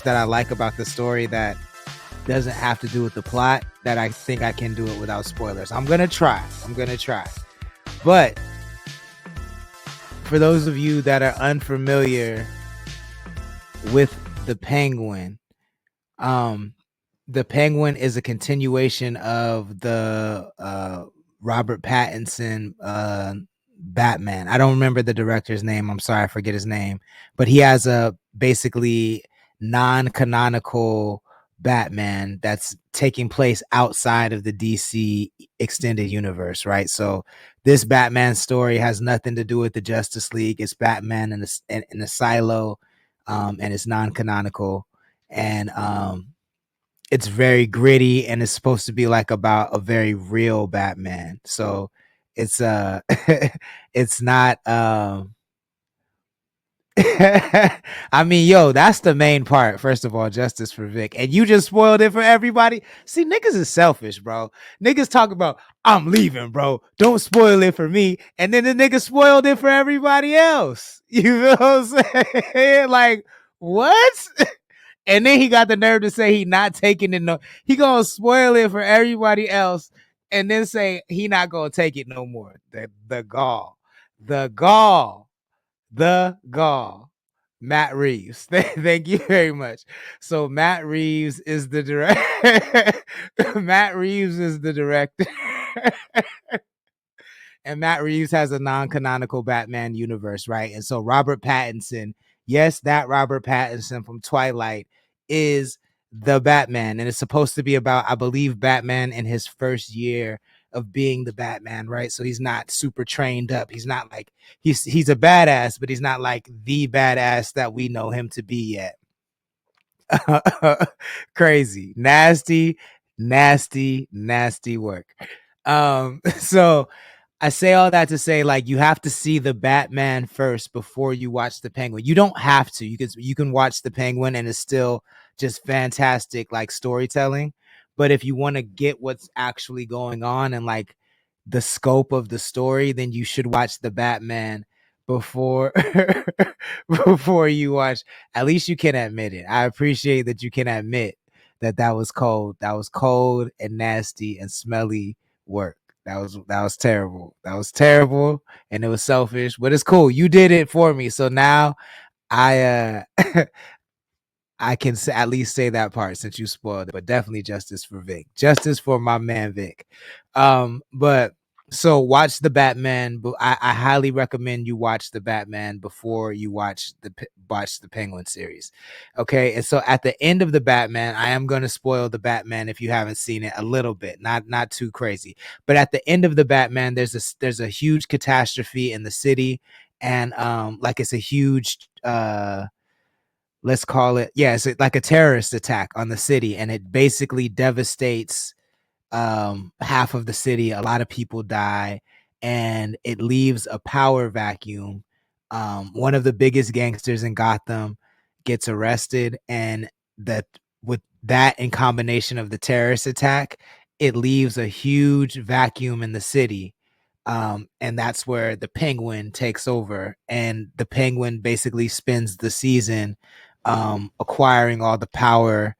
that I like about the story that doesn't have to do with the plot that I think I can do it without spoilers. I'm gonna try. But for those of you that are unfamiliar with the Penguin, um, the Penguin is a continuation of the Robert Pattinson Batman. I don't remember the director's name. I'm sorry, I forget his name. But he has a basically non-canonical Batman that's taking place outside of the DC extended universe, right? So this Batman story has nothing to do with the Justice League. It's Batman in a silo, and it's non-canonical, and it's very gritty, and it's supposed to be like about a very real Batman. So it's it's not I mean, yo, that's the main part. First of all, justice for Vic. And you just spoiled it for everybody. See, niggas is selfish, bro. Niggas talk about, I'm leaving, bro. Don't spoil it for me. And then the nigga spoiled it for everybody else. You know what I'm saying? Like, what? And then he got the nerve to say he not taking it no. He gonna spoil it for everybody else, and then say he not gonna take it no more. The gall, the gall, the gall. Matt Reeves. Thank you very much. So Matt Reeves is the director. Matt Reeves is the director. And Matt Reeves has a non-canonical Batman universe, right? And so Robert Pattinson, yes, that Robert Pattinson from Twilight is the Batman, and it's supposed to be about, I believe, Batman in his first year of being the Batman, right? So he's not super trained up. He's not like he's a badass, but he's not like the badass that we know him to be yet. Crazy, nasty, nasty, nasty work. So I say all that to say, like, you have to see the Batman first before you watch the Penguin. You don't have to. You can watch the Penguin and it's still just fantastic, like, storytelling. But if you want to get what's actually going on and like the scope of the story, then you should watch the Batman before before you watch. At least you can admit it. I appreciate that you can admit that that was cold. That was cold and nasty and smelly work. That was terrible. That was terrible, and it was selfish. But it's cool. You did it for me, so now I I can at least say that part since you spoiled it. But definitely justice for Vic. Justice for my man Vic. But so watch the Batman. But I highly recommend you watch the Batman before you watch the Penguin series. Okay, and so at the end of the Batman, I am going to spoil the Batman if you haven't seen it a little bit, not too crazy. But at the end of the Batman, there's a huge catastrophe in the city, and like it's a huge let's call it, yeah, it's like a terrorist attack on the city, and it basically devastates half of the city. A lot of people die, and it leaves a power vacuum. One of the biggest gangsters in Gotham gets arrested, and that with that in combination of the terrorist attack, it leaves a huge vacuum in the city. And that's where the Penguin takes over, and the Penguin basically spends the season acquiring all the power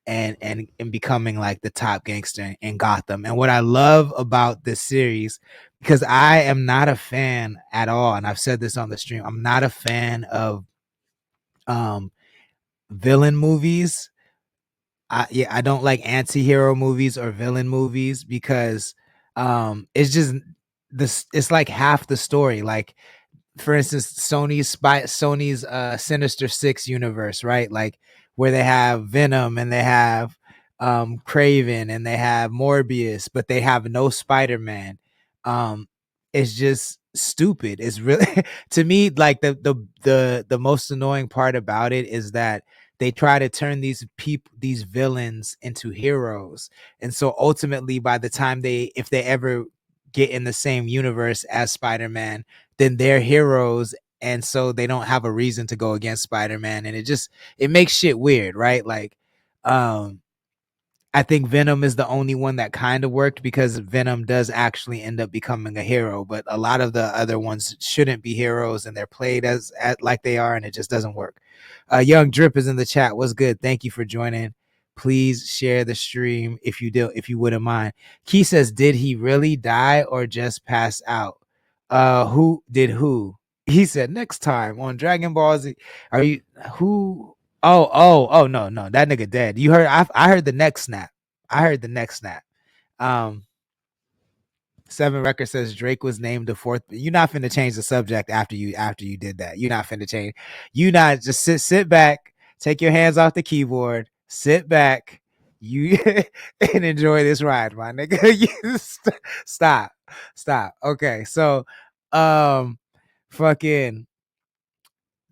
and becoming like the top gangster in Gotham. And what I love about this series, because I am not a fan at all, and I've said this on the stream, I'm not a fan of um villain movies. I don't like anti-hero movies or villain movies because it's just this, it's like half the story. Like, for instance, Sony's Sinister Six universe, right? Like, where they have Venom and they have Craven and they have Morbius, but they have no Spider-Man. Um it's just stupid. It's really to me, like, the most annoying part about it is that they try to turn these villains into heroes. And so ultimately, by the time if they ever get in the same universe as Spider-Man, then they're heroes, and so they don't have a reason to go against Spider-Man, and it makes shit weird, right? Like, um I think Venom is the only one that kind of worked because Venom does actually end up becoming a hero, but a lot of the other ones shouldn't be heroes and they're played as like they are, and it just doesn't work. Young Drip is in the chat. What's good? Thank you for joining. Please share the stream if you wouldn't mind. Key says, did he really die or just pass out? Who did who? He said next time on Dragon Ball Z. Are you who? Oh, no, no, that nigga dead. You heard? I heard the next snap. I heard the next snap. Um, Seven Record says Drake was named the fourth. You're not finna change the subject after you did that. You're not finna change. You not just sit back, take your hands off the keyboard, sit back, you and enjoy this ride, my nigga. You stop. Okay, so fucking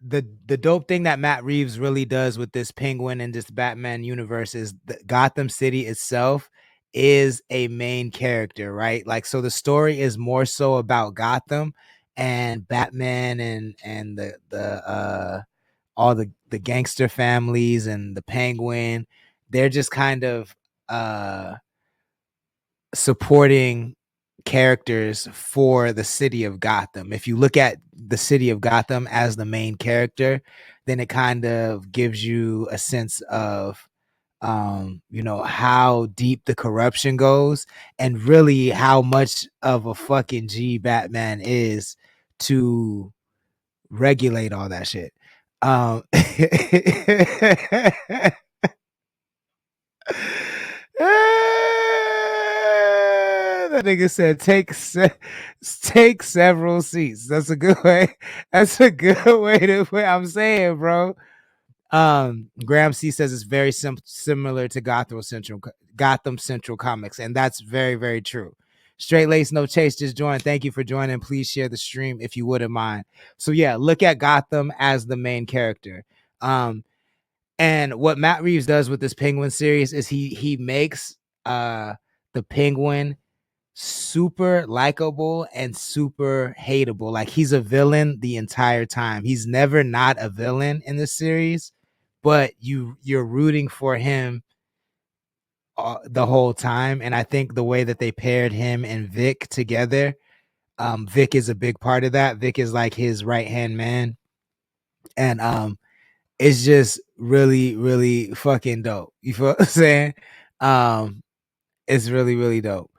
the dope thing that Matt Reeves really does with this Penguin and this Batman universe is that Gotham City itself is a main character, right? Like, so the story is more so about Gotham and Batman and the all the gangster families and the Penguin. They're just kind of supporting characters for the city of Gotham. If you look at the city of Gotham as the main character, then it kind of gives you a sense of how deep the corruption goes and really how much of a fucking G Batman is to regulate all that shit. That nigga said take several seats. That's a good way. That's a good way to put. I'm saying, bro. Graham C says it's very similar to Gotham Central Comics, and that's very, very true. Straight Lace No Chase just joined. Thank you for joining. Please share the stream if you wouldn't mind. So yeah, look at Gotham as the main character. And what Matt Reeves does with this Penguin series is he makes the Penguin super likable and super hateable. Like, he's a villain the entire time. He's never not a villain in the series, but you're rooting for him the whole time. And I think the way that they paired him and Vic together, Vic is a big part of that. Vic is like his right hand man, and it's just really, really fucking dope. You feel what I'm saying? It's really, really dope.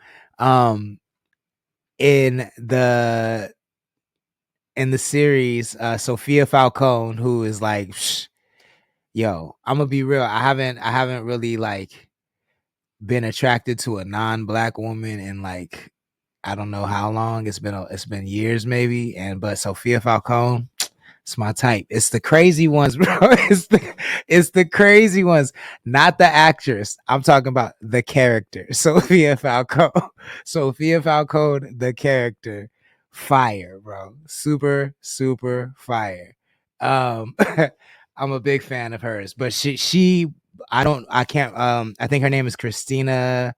In the series, Sophia Falcone, who is like, yo, I'm gonna be real. I haven't really like been attracted to a non-black woman in like, I don't know how long. It's been years maybe. But Sophia Falcone, it's my type. It's the crazy ones, bro. It's the crazy ones, not the actress. I'm talking about the character, Sophia Falcone. Sophia Falcone, the character, fire, bro. Super, super fire. I'm a big fan of hers, but I can't. I think her name is Christina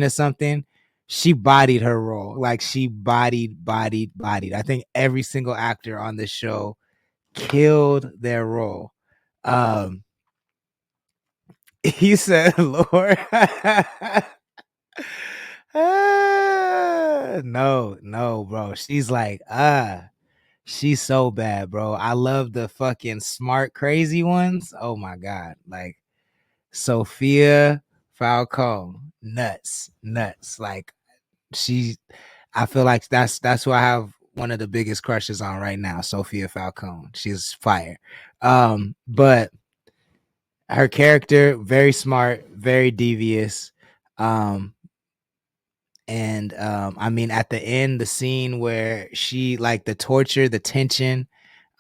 something. She bodied her role. Like, she bodied. I think every single actor on this show killed their role. He said, Lord. No, bro. She's like, she's so bad, bro. I love the fucking smart, crazy ones. Oh my God. Like, Sophia Falcone, nuts. Like, I feel like that's who I have one of the biggest crushes on right now, Sophia Falcone. She's fire. But her character, very smart, very devious. And I mean, at the end, the scene where she, like, the torture, the tension,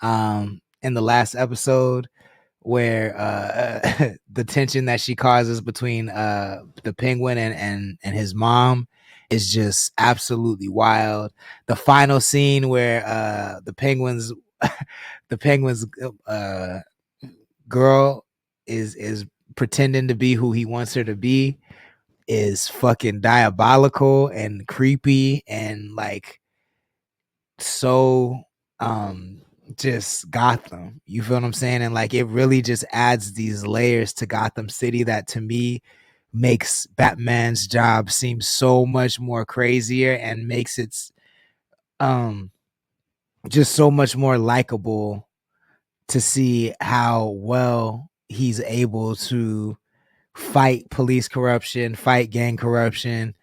in the last episode, where the tension that she causes between the Penguin and his mom is just absolutely wild. The final scene where the Penguin's girl is pretending to be who he wants her to be is fucking diabolical and creepy and like so just Gotham. You feel what I'm saying? And like, it really just adds these layers to Gotham City that, to me, makes Batman's job seem so much more crazier and makes it um just so much more likable to see how well he's able to fight police corruption, fight gang corruption,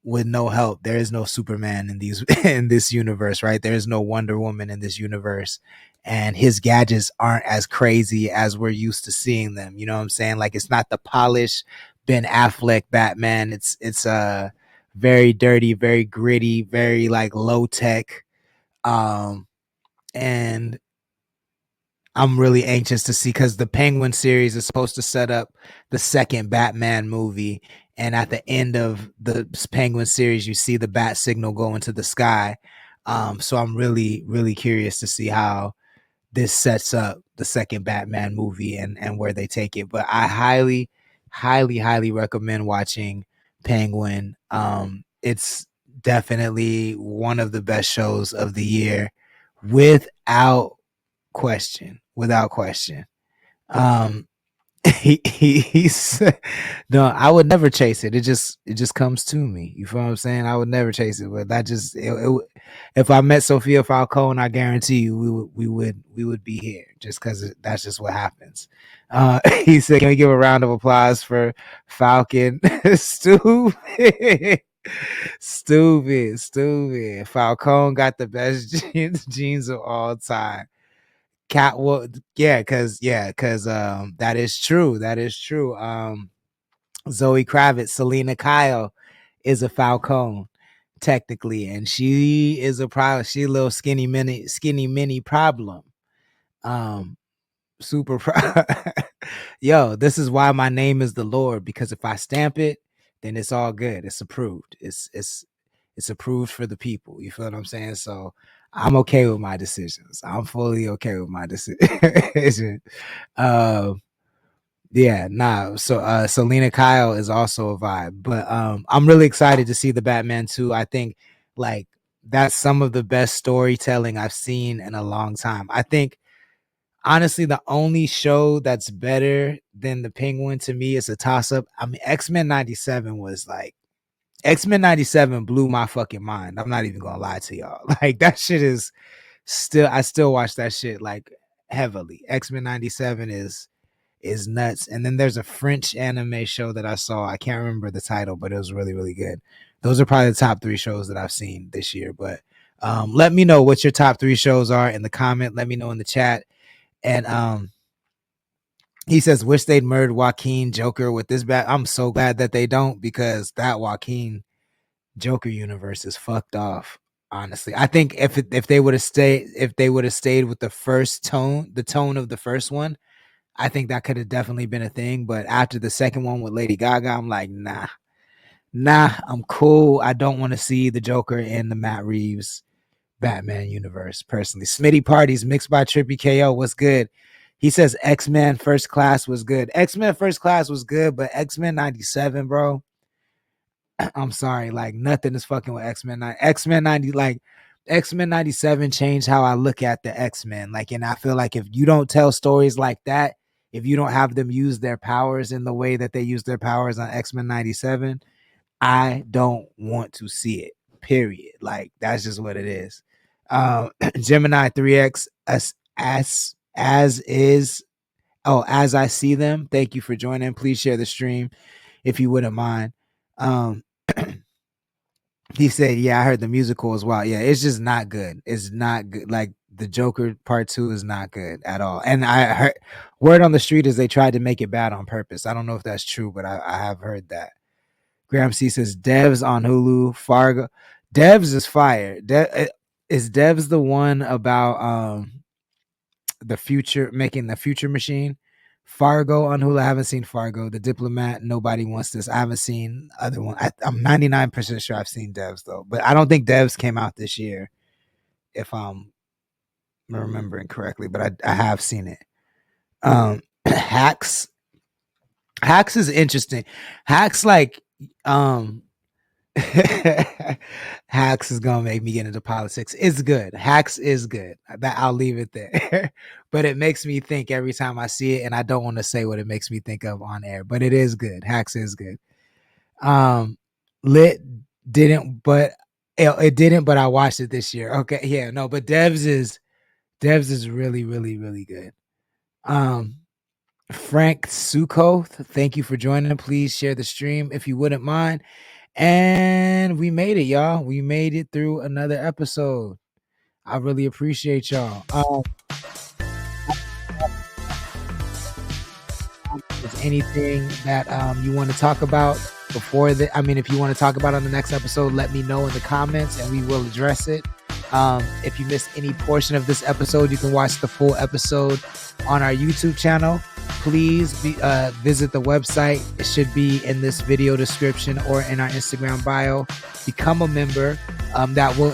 with no help. There is no Superman in these in this universe, right? There is no Wonder Woman in this universe, and his gadgets aren't as crazy as we're used to seeing them. You know what I'm saying? Like, it's not the polished Ben Affleck Batman. It's very dirty, very gritty, very like low tech. Um, and I'm really anxious to see, because the Penguin series is supposed to set up the second Batman movie. And at the end of the Penguin series, you see the bat signal go into the sky. So I'm really, really curious to see how this sets up the second Batman movie and where they take it. But I highly, highly, highly recommend watching Penguin. It's definitely one of the best shows of the year, without question, without question. Um, he's no, I would never chase it. It just comes to me. You feel what I'm saying? I would never chase it, but that just if I met Sophia Falcone, I guarantee you we would be here, just because that's just what happens. He said, "Can we give a round of applause for Falcon?" Stupid, stupid, stupid. Falcone got the best jeans of all time. Cat, well, yeah, because that is true. That is true. Zoe Kravitz, Selena Kyle is a Falcone technically, and she is a problem. She a little skinny mini problem. Um, super Yo, this is why my name is the Lord, because if I stamp it, then it's all good. It's approved. It's approved for the people. You feel what I'm saying? So I'm okay with my decisions. I'm fully okay with my decision. uh, yeah, nah. So Selena Kyle is also a vibe. But I'm really excited to see the Batman 2. I think like that's some of the best storytelling I've seen in a long time. I think honestly, the only show that's better than the Penguin to me is a toss up. I mean, X-Men 97 was like, X-Men 97 blew my fucking mind. I'm not even gonna lie to y'all. Like, that shit is still, I still watch that shit like heavily. X-Men 97 is nuts. And then there's a French anime show that I saw. I can't remember the title, but it was really, really good. Those are probably the top 3 shows that I've seen this year. But let me know what your top 3 shows are in the comment. Let me know in the chat. And he says, wish they'd merged Joaquin Joker with this bat. I'm so glad that they don't, because that Joaquin Joker universe is fucked off. Honestly, I think if they would have stayed with the tone of the first one, I think that could have definitely been a thing. But after the second one with Lady Gaga, I'm like, nah, I'm cool. I don't want to see the Joker in the Matt Reeves Batman universe, personally. Smitty Parties mixed by Trippy KO. What's good? He says X-Men First Class was good. X-Men First Class was good, but X-Men 97, bro. I'm sorry, like nothing is fucking with X-Men. X-Men 90, like X-Men 97 changed how I look at the X-Men. Like, and I feel like if you don't tell stories like that, if you don't have them use their powers in the way that they use their powers on X-Men 97, I don't want to see it. Period. Like, that's just what it is. Gemini 3X, as is. Oh, as I see them. Thank you for joining. Please share the stream if you wouldn't mind. Um, he said, "Yeah, I heard the musical as well. Yeah, it's just not good. It's not good. Like, the Joker Part 2 is not good at all. And I heard word on the street is they tried to make it bad on purpose. I don't know if that's true, but I have heard that." Graham C says, Devs on Hulu, Fargo. Devs is fire. Is Devs the one about the future, making the future machine? Fargo on Hulu. I haven't seen Fargo. The Diplomat, Nobody Wants This. I haven't seen other one. I'm 99% sure I've seen Devs though, but I don't think Devs came out this year, if I'm remembering correctly. But I have seen it. Hacks. Hacks is interesting. Hacks, like, um Hacks is gonna make me get into politics. It's good. Hacks is good. That I'll leave it there. But it makes me think every time I see it, and I don't want to say what it makes me think of on air, but it is good. Hacks is good. Lit didn't, but it didn't, but I watched it this year. Okay, yeah, no, but Devs is really, really, really good. Frank Suko, thank you for joining. Please share the stream if you wouldn't mind. And we made it, y'all. We made it through another episode. I really appreciate y'all. Is anything that you want to talk about before the? I mean, if you want to talk about on the next episode, let me know in the comments, and we will address it. If you missed any portion of this episode, you can watch the full episode on our YouTube channel. Please visit the website. It should be in this video description or in our Instagram bio. Become a member. That will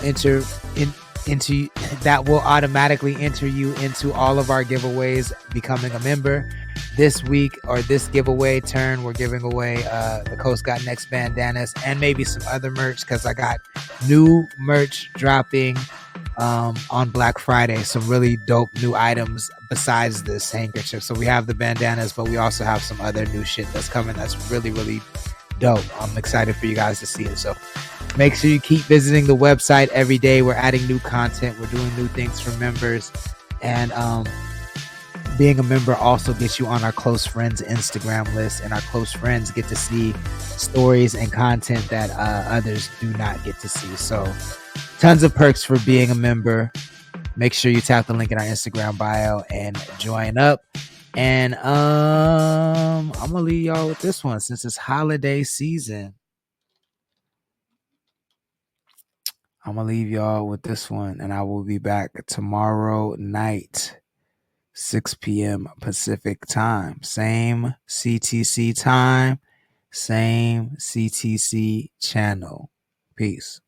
that will automatically enter you into all of our giveaways. Becoming a member. This week or this giveaway turn, we're giving away the Coast Got Next bandanas and maybe some other merch because I got new merch dropping on Black Friday. Some really dope new items besides this handkerchief. So we have the bandanas, but we also have some other new shit that's coming that's really, really dope. I'm excited for you guys to see it. So make sure you keep visiting the website every day. We're adding new content. We're doing new things for members. And being a member also gets you on our close friends Instagram list, and our close friends get to see stories and content that others do not get to see. So tons of perks for being a member. Make sure you tap the link in our Instagram bio and join up. And I'm gonna leave y'all with this one since it's holiday season. I'm gonna leave y'all with this one, and I will be back tomorrow night, 6 p.m. Pacific time. Same CTC time, same CTC channel. Peace.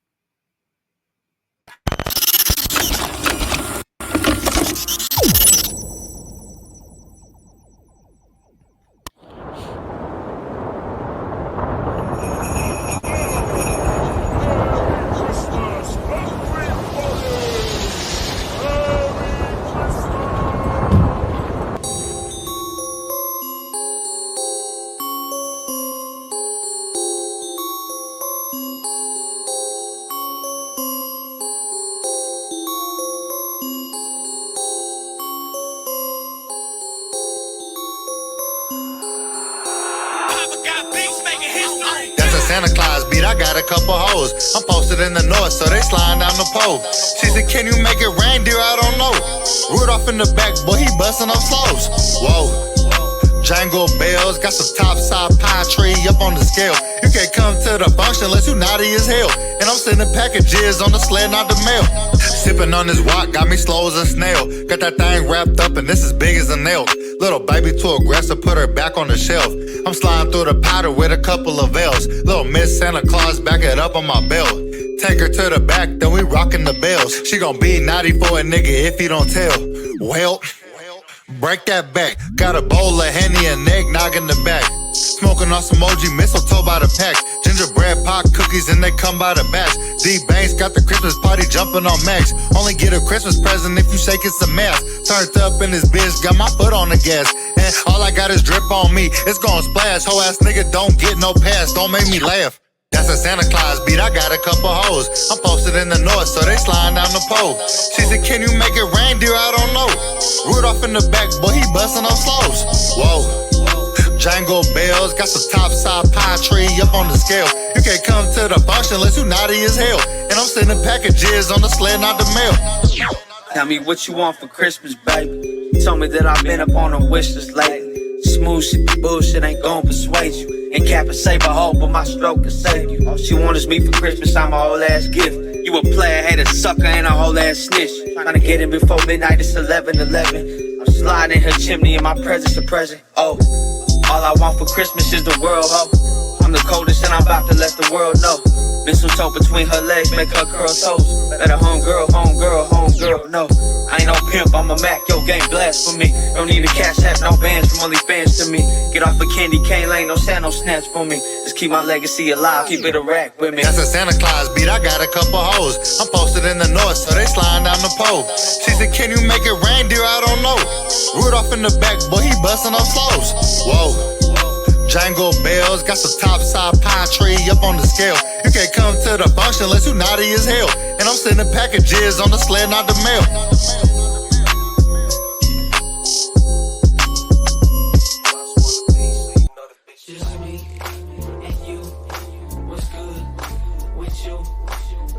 That's a Santa Claus beat, I got a couple hoes. I'm posted in the north, so they sliding down the pole. She said, can you make it reindeer? I don't know. Rudolph in the back, boy, he busting up flows. Whoa. Jangle bells, got some topside pine tree up on the scale. You can't come to the function unless you naughty as hell. And I'm sending packages on the sled, not the mail. Sipping on this wok, got me slow as a snail. Got that thing wrapped up and this is big as a nail. Little baby too aggressive, put her back on the shelf. I'm sliding through the powder with a couple of L's. Little Miss Santa Claus, back it up on my belt. Take her to the back, then we rockin' the bells. She gon' be naughty for a nigga if he don't tell. Well, break that back. Got a bowl of Henny and eggnog in the back. Smoking on some OG mistletoe by the pack. Gingerbread pie cookies and they come by the batch. D-Banks got the Christmas party jumping on Max. Only get a Christmas present if you shake it's a mess. Turned up in this bitch, got my foot on the gas. And all I got is drip on me, it's gon' splash. Whole ass nigga don't get no pass, don't make me laugh. That's a Santa Claus beat, I got a couple hoes. I'm posted in the north, so they sliding down the pole. She said, can you make it reindeer? I don't know. Rudolph in the back, boy, he busting up flows. Whoa. Jangle bells, got some topside pine tree up on the scale. You can't come to the function unless you naughty as hell. And I'm sending packages on the sled, not the mail. Tell me what you want for Christmas, baby. Told me that I've been up on a wish list lately. Smooth shit, the bullshit ain't gon' persuade you. And cap and save a hoe, but my stroke can save you. All she want is me for Christmas, I'm a whole ass gift. You a player, hater, sucker, and a whole ass snitch. Tryna get in before midnight, it's 11:11. I'm sliding her chimney in my presence a present. Oh, all I want for Christmas is the world, ho. I'm the coldest and I'm about to let the world know. Mistletoe between her legs, make her curl toes. Better homegirl, no. I ain't no pimp, I'm a Mac, yo game blast for me. Don't need a cash app, no bands from OnlyFans to me. Get off a candy cane lane, no sand, no snatch for me. Just keep my legacy alive, keep it a rack with me. That's a Santa Claus beat, I got a couple hoes. I'm posted in the north, so they sliding down the pole. She said, can you make it reindeer? I don't know. Rudolph in the back, boy, he busting up flows. Whoa. Jangle bells, got some topside pine tree up on the scale. You can't come to the function unless you naughty as hell. And I'm sending packages on the sled, not the mail. Just me and you. What's good with you?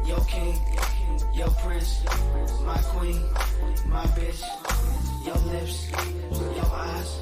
Your king, your prince, my queen, my bitch. Your lips, your eyes.